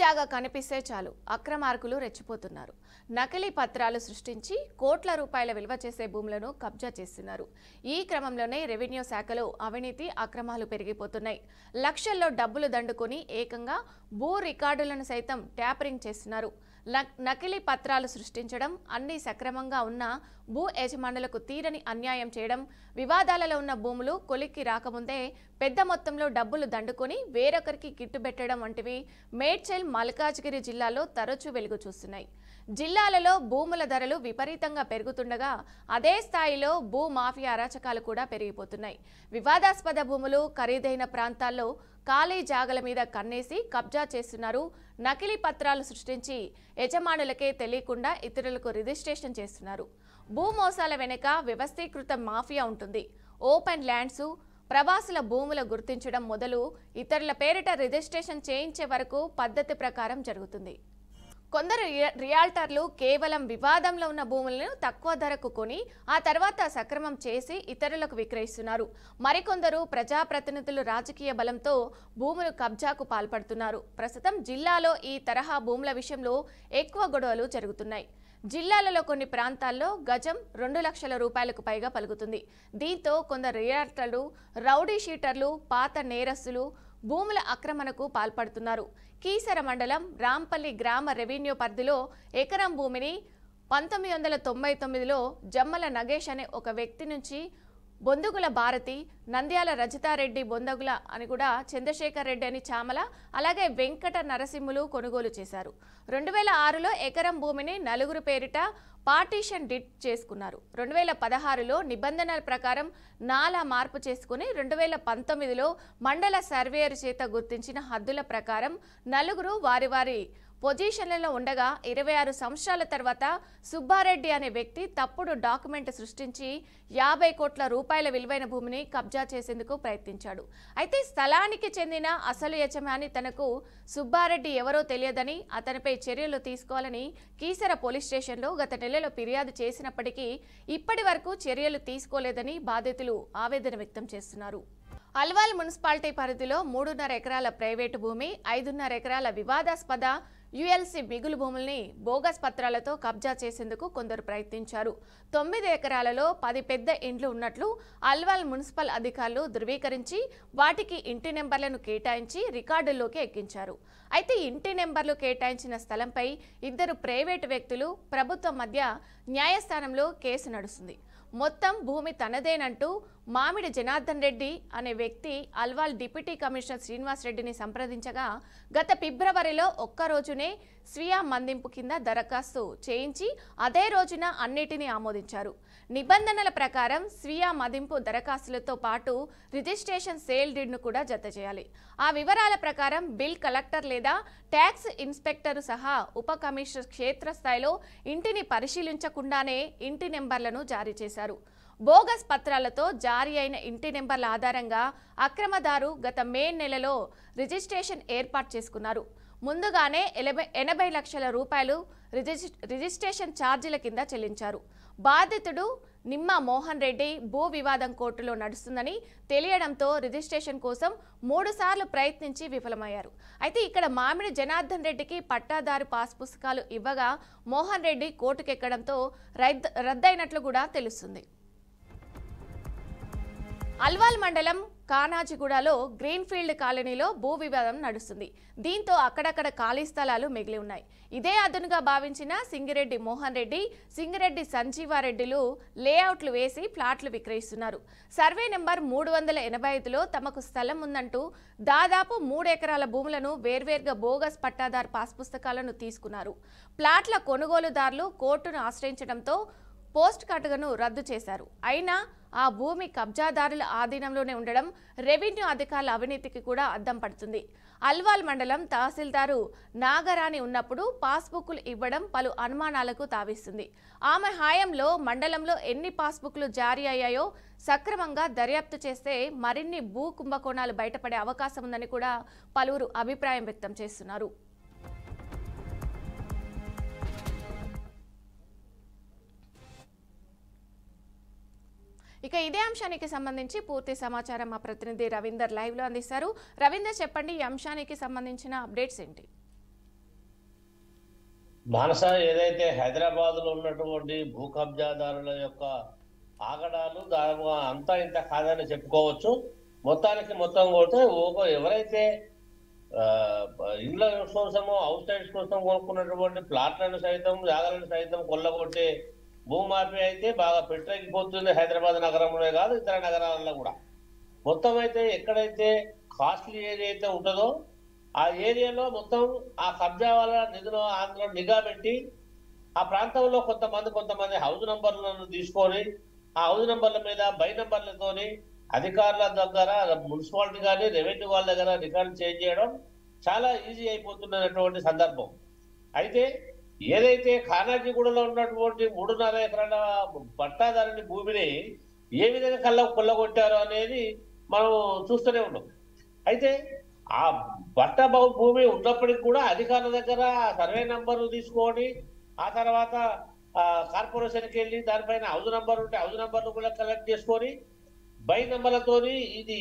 జాగా కనిపిస్తే చాలు అక్రమార్కులు రెచ్చిపోతున్నారు. నకిలీ పత్రాలు సృష్టించి కోట్ల రూపాయల విలువ చేసే భూములను కబ్జా చేస్తున్నారు. ఈ క్రమంలోనే రెవెన్యూ శాఖలో అవినీతి అక్రమాలు పెరిగిపోతున్నాయి. లక్షల్లో డబ్బులు దండుకొని ఏకంగా భూ రికార్డులను సైతం ట్యాపరింగ్ చేస్తున్నారు. నకిలీ పత్రాలు సృష్టించడం, అన్ని సక్రమంగా ఉన్న భూ యజమానులకు తీరని అన్యాయం చేయడం, వివాదాలలో ఉన్న భూములు కొలిక్కి రాకముందే పెద్ద మొత్తంలో డబ్బులు దండుకొని వేరొకరికి గిట్టుబెట్టడం వంటివి మేడ్చల్, మల్కాజ్గిరి జిల్లాలో తరచూ వెలుగు చూస్తున్నాయి. జిల్లాలలో భూముల ధరలు విపరీతంగా పెరుగుతుండగా అదే స్థాయిలో భూ మాఫియా అరాచకాలు కూడా పెరిగిపోతున్నాయి. వివాదాస్పద భూములు, ఖరీదైన ప్రాంతాల్లో ఖాళీ జాగల మీద కన్నేసి కబ్జా చేస్తున్నారు. నకిలీ పత్రాలు సృష్టించి యజమానులకే తెలియకుండా ఇతరులకు రిజిస్ట్రేషన్ చేస్తున్నారు. భూ మోసాల వెనుక వ్యవస్థీకృత మాఫియా ఉంటుంది. ఓపెన్ ల్యాండ్స్, ప్రవాసుల భూముల గుర్తించడం మొదలు ఇతరుల పేరిట రిజిస్ట్రేషన్ చేయించే వరకు పద్ధతి ప్రకారం జరుగుతుంది. కొందరు రియాల్టర్లు కేవలం వివాదంలో ఉన్న భూములను తక్కువ ధరకు కొని ఆ తర్వాత సక్రమం చేసి ఇతరులకు విక్రయిస్తున్నారు. మరికొందరు ప్రజాప్రతినిధులు రాజకీయ బలంతో భూములు కబ్జాకు పాల్పడుతున్నారు. ప్రస్తుతం జిల్లాలో ఈ తరహా భూముల విషయంలో ఎక్కువ గొడవలు జరుగుతున్నాయి. జిల్లాలలో కొన్ని ప్రాంతాల్లో గజం 2 లక్షల రూపాయలకు పైగా పలుకుతుంది. దీంతో కొందరు రియాల్టర్లు, రౌడీ షీటర్లు, పాత నేరస్తులు భూముల ఆక్రమణకు పాల్పడుతున్నారు. కీసర మండలం రాంపల్లి గ్రామ రెవెన్యూ పరిధిలో ఎకరం భూమిని 1999లో జమ్మల నగేష్ అనే ఒక వ్యక్తి నుంచి బొందుగుల భారతి, నంద్యాల రజితారెడ్డి బొందగుల అని కూడా చంద్రశేఖర్ రెడ్డి అని చామల, అలాగే వెంకట నరసింహులు కొనుగోలు చేశారు. 2006లో ఎకరం భూమిని నలుగురు పేరిట పార్టీషన్ డిడ్ చేసుకున్నారు. 2016లో నిబంధనల ప్రకారం నాలా మార్పు చేసుకుని 2019లో మండల సర్వేయర్ చేత గుర్తించిన హద్దుల ప్రకారం నలుగురు వారి వారి పొజిషన్లలో ఉండగా 26 సంవత్సరాల తర్వాత సుబ్బారెడ్డి అనే వ్యక్తి తప్పుడు డాక్యుమెంట్ సృష్టించి 50 కోట్ల రూపాయల విలువైన భూమిని కబ్జా చేసేందుకు ప్రయత్నించాడు. అయితే స్థలానికి చెందిన అసలు యజమాని తనకు సుబ్బారెడ్డి ఎవరో తెలియదని, అతనిపై చర్యలు తీసుకోవాలని కీసర పోలీస్ స్టేషన్లో గత నెలలో ఫిర్యాదు చేసినప్పటికీ ఇప్పటి వరకు చర్యలు తీసుకోలేదని బాధితులు ఆవేదన వ్యక్తం చేస్తున్నారు. అల్వాల్ మున్సిపాలిటీ పరిధిలో 3.5 ఎకరాల ప్రైవేటు భూమి, 5.5 ఎకరాల వివాదాస్పద యుఎల్సి మిగులు భూముల్ని బోగస్ పత్రాలతో కబ్జా చేసేందుకు కొందరు ప్రయత్నించారు. 9 ఎకరాలలో 10 పెద్ద ఇండ్లు ఉన్నట్లు అల్వాల్ మున్సిపల్ అధికారులు ధృవీకరించి వాటికి ఇంటి నెంబర్లను కేటాయించి రికార్డుల్లోకి ఎక్కించారు. అయితే ఇంటి నెంబర్లు కేటాయించిన స్థలంపై 2 ప్రైవేటు వ్యక్తులు, ప్రభుత్వం మధ్య న్యాయస్థానంలో కేసు నడుస్తుంది. మొత్తం భూమి తనదేనంటూ మామిడి జనార్దన్ రెడ్డి అనే వ్యక్తి అల్వాల్ డిప్యూటీ కమిషనర్ శ్రీనివాస్ రెడ్డిని సంప్రదించగా గత ఫిబ్రవరిలో ఒక్క రోజునే స్వీయ మందింపు కింద దరఖాస్తు చేయించి అదే రోజున అన్నిటినీ ఆమోదించారు. నిబంధనల ప్రకారం స్వీయ మదింపు దరఖాస్తులతో పాటు రిజిస్ట్రేషన్ సేల్ డీడ్ను కూడా జత చేయాలి. ఆ వివరాల ప్రకారం బిల్ కలెక్టర్ లేదా ట్యాక్స్ ఇన్స్పెక్టర్ సహా ఉప కమిషనర్ క్షేత్రస్థాయిలో ఇంటిని పరిశీలించకుండానే ఇంటి నెంబర్లను జారీ చేశారు. బోగస్ పత్రాలతో జారీ అయిన ఇంటి నెంబర్ల ఆధారంగా అక్రమదారు గత మే నెలలో రిజిస్ట్రేషన్ ఏర్పాటు చేసుకున్నారు. ముందుగానే 80 లక్షల రూపాయలు రిజిస్ట్రేషన్ ఛార్జీల కింద చెల్లించారు. బాధితుడు నిమ్మ మోహన్ రెడ్డి భూ వివాదం కోర్టులో నడుస్తుందని తెలియడంతో రిజిస్ట్రేషన్ కోసం 3 సార్లు ప్రయత్నించి విఫలమయ్యారు. అయితే ఇక్కడ మామిడి జనార్దన్ రెడ్డికి పట్టాదారు పాస్ పుస్తకాలు ఇవ్వగా మోహన్ రెడ్డి కోర్టుకెక్కడంతో రద్దయినట్లు కూడా తెలుస్తుంది. అల్వాల్ మండలం కానాజిగూడలో గ్రీన్ఫీల్డ్ కాలనీలో భూ వివాదం నడుస్తుంది. దీంతో అక్కడక్కడ ఖాళీ స్థలాలు మిగిలి ఉన్నాయి. ఇదే అదునుగా భావించిన సింగిరెడ్డి మోహన్ రెడ్డి, సింగిరెడ్డి సంజీవారెడ్డిలు లేఅవుట్లు వేసి ఫ్లాట్లు విక్రయిస్తున్నారు. సర్వే నెంబర్ 385లో తమకు స్థలం ఉందంటూ దాదాపు 3 ఎకరాల భూములను వేర్వేరుగా బోగస్ పట్టాదారు పాస్ పుస్తకాలను తీసుకున్నారు. ప్లాట్ల కొనుగోలుదారులు కోర్టును ఆశ్రయించడంతో పోస్ట్ కార్డును రద్దు చేశారు. అయినా ఆ భూమి కబ్జాదారుల ఆధీనంలోనే ఉండడం రెవెన్యూ అధికారుల అవినీతికి కూడా అద్దం పడుతుంది. అల్వాల్ మండలం తహసీల్దారు నాగరాణి ఉన్నప్పుడు పాస్బుక్లు ఇవ్వడం పలు అనుమానాలకు తావిస్తుంది. ఆమె హయాంలో మండలంలో ఎన్ని పాస్బుక్లు జారీ అయ్యాయో సక్రమంగా దర్యాప్తు చేస్తే మరిన్ని భూ కుంభకోణాలు బయటపడే అవకాశం ఉందని కూడా పలువురు అభిప్రాయం వ్యక్తం చేస్తున్నారు. ఇక ఇదే అంశానికి సంబంధించి పూర్తి సమాచారం మా ప్రతినిధి రవీందర్ లైవ్ లో అందిస్తారు. రవీందర్, చెప్పండి, ఈ అంశానికి సంబంధించిన అప్డేట్స్ ఏంటి? మానస ఏదైతే హైదరాబాద్ లో ఉన్నటువంటి భూ కబ్జాదారుల యొక్క ఆగడాలు దాదాపు అంతా ఇంత కాదని చెప్పుకోవచ్చు. మొత్తానికి మొత్తం కూడా ఎవరైతే ఆ, ఇండ్ల కోసము హౌస్ సైడ్స్ కోసం కొనుక్కున్నటువంటి ప్లాట్లను సైతం జాగాలను సైతం కొల్లగొట్టే భూమాఫీ అయితే బాగా పెట్టలేకపోతుంది. హైదరాబాద్ నగరంలోనే కాదు ఇతర నగరాలలో కూడా. మొత్తం అయితే ఎక్కడైతే కాస్ట్లీ ఏరియా అయితే ఉంటుందో ఆ ఏరియాలో మొత్తం ఆ కబ్జా వాళ్ళ నిధులు అందులో నిఘా పెట్టి ఆ ప్రాంతంలో కొంతమంది హౌస్ నంబర్లను తీసుకొని ఆ హౌస్ నంబర్ల మీద బై నంబర్లతోని అధికారుల దగ్గర మున్సిపాలిటీ కానీ రెవెన్యూ వాళ్ళ దగ్గర రికార్డు చేంజ్ చేయడం చాలా ఈజీ అయిపోతున్నటువంటి సందర్భం. అయితే ఏదైతే ఖానాజీగూడలో ఉన్నటువంటి 3.5 ఎకరాల పట్టాదారుని భూమిని ఏ విధంగా కొల్లగొట్టారో అనేది మనం చూస్తూనే ఉన్నాం. అయితే ఆ భూమి ఉన్నప్పటికి కూడా అధికారుల దగ్గర సర్వే నంబరు తీసుకొని ఆ తర్వాత కార్పొరేషన్కి వెళ్ళి దానిపైన హౌస్ నంబర్ ఉంటే హౌస్ నంబర్ను కూడా కలెక్ట్ చేసుకొని బై నంబర్లతోని ఇది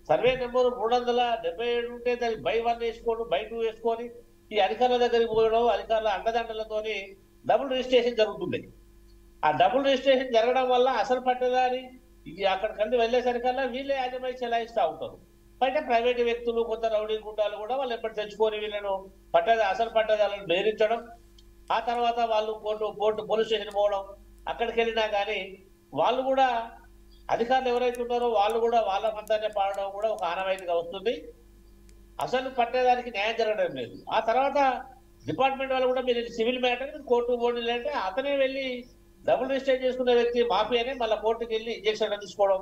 సర్వే నెంబర్ 377 ఉంటే దాన్ని బై 1 వేసుకోవడం బై 2 వేసుకొని ఈ అధికారుల దగ్గరికి పోయడం అధికారుల అండదండలతోని డబుల్ రిజిస్ట్రేషన్ జరుగుతుంది. ఆ డబుల్ రిజిస్ట్రేషన్ జరగడం వల్ల అసలు పట్టదారి ఇది అక్కడికంటే వెళ్ళేసరికల్లా వీళ్ళే యాజమాయి చెలాయిస్తూ ఉంటారు. బయట ప్రైవేట్ వ్యక్తులు కొంత రౌడీ గుండాలు కూడా వాళ్ళు ఎప్పటి తెచ్చుకొని వీళ్ళను అసలు పట్టదారులను బెదిరించడం, ఆ తర్వాత వాళ్ళు పోలీస్ స్టేషన్ పోవడం, అక్కడికి వెళ్ళినా కానీ వాళ్ళు కూడా అధికారులు ఎవరైతే ఉన్నారో వాళ్ళు కూడా వాళ్ళ మందాన్ని పాడడం కూడా ఒక ఆనవాయితీగా వస్తుంది. అసలు పట్టేదానికి న్యాయం జరగడం లేదు. ఆ తర్వాత డిపార్ట్మెంట్ వాళ్ళు కూడా మీరు సివిల్ మ్యాటర్ కోర్టు బోర్డు అంటే అతనే వెళ్ళి డబుల్ రిజిస్టర్ చేసుకున్న వ్యక్తి మాఫీ అని మళ్ళీ కోర్టుకి వెళ్ళి ఇంజక్షన్ తీసుకోవడం,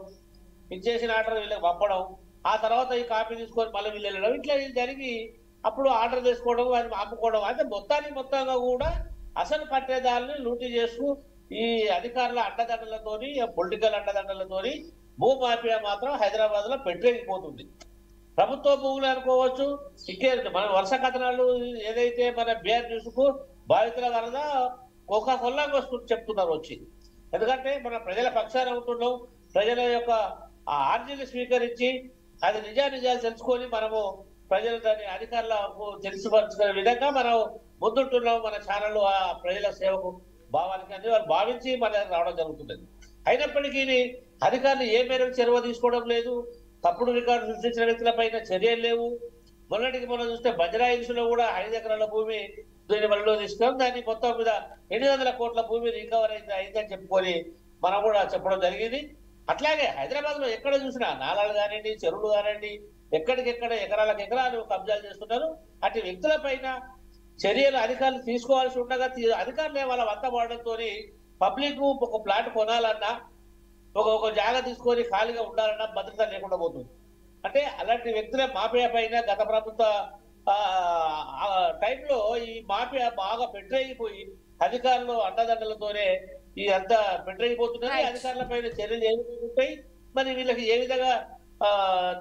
ఇంజక్షన్ ఆర్డర్ వీళ్ళకి పంపడం, ఆ తర్వాత ఈ కాపీ తీసుకొని మళ్ళీ వీళ్ళు వెళ్ళడం, ఇట్లా జరిగి అప్పుడు ఆర్డర్ తీసుకోవడం వారిని ఆపుకోవడం. అయితే మొత్తంగా కూడా అసలు పట్టేదారుని లూటీ చేస్తూ ఈ అధికారుల అండదండలతోని పొలిటికల్ అండదండలతోని భూ మాఫియా మాత్రం హైదరాబాద్ లో పెట్టలేకపోతుంది. ప్రభుత్వ భూములు అనుకోవచ్చు, ఇంకే మన వరుస కథనాలు ఏదైతే మన బిఆర్ న్యూస్ కు బాధితుల వరద కొల్లాకి వస్తుంది చెప్తున్నారు వచ్చి. ఎందుకంటే మన ప్రజల పక్షాన ఉంటున్నాం, ప్రజల యొక్క ఆ ఆర్జీని స్వీకరించి అది నిజాలు తెలుసుకొని మనము ప్రజలు దాన్ని అధికారులకు తెలుసుపరుచుకునే విధంగా మనం ముందుంటున్నాం. మన ఛానల్ ఆ ప్రజల సేవకు భావానికి అని వాళ్ళు భావించి మన రావడం జరుగుతుంది. అయినప్పటికీ అధికారులు ఏ మేరకు చొరవ తీసుకోవడం లేదు. తప్పుడు రికార్డు సృష్టించిన వ్యక్తులపైన చర్యలు లేవు. మొన్నటికి మనం చూస్తే బంజరాయిల్స్ లో కూడా 5 ఎకరాల భూమి దీని వల్ల తీసుకొని దాన్ని మొత్తం మీద 800 కోట్ల భూమి రికవర్ అయిందని చెప్పుకొని మనం కూడా చెప్పడం జరిగింది. అట్లాగే హైదరాబాద్ లో ఎక్కడ చూసినా నాలాలు కానివ్వండి, చెరువులు కానివ్వండి, ఎక్కడికెక్కడ ఎకరాలకు ఎకరాలు కబ్జాలు చేస్తున్నారు. అటు వ్యక్తుల పైన చర్యలు అధికారులు తీసుకోవాల్సి ఉండగా అధికారులే వాళ్ళ వంత పడడంతో పబ్లిక్ ఒక ప్లాట్ కొనాలన్నా ఒక జాగా తీసుకొని ఖాళీగా ఉండాలన్నా భద్రత లేకుండా పోతుంది. అంటే అలాంటి వ్యక్తుల మాఫియా పైన గత ప్రభుత్వ టైంలో ఈ మాఫియా బాగా పెట్టయిపోయి అధికారులు అండదండలతోనే ఈ అంతా పెట్టయిపోతున్నది. అధికారుల పైన చర్యలు ఏ విధంగా ఉంటాయి, మరి వీళ్ళకి ఏ విధంగా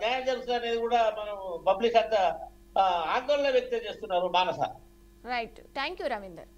న్యాయం జరుగుతుంది అనేది కూడా మనం పబ్లిక్ అంతా ఆందోళన వ్యక్తం చేస్తున్నారు. మానస రైట్, థ్యాంక్ యూ రవీందర్.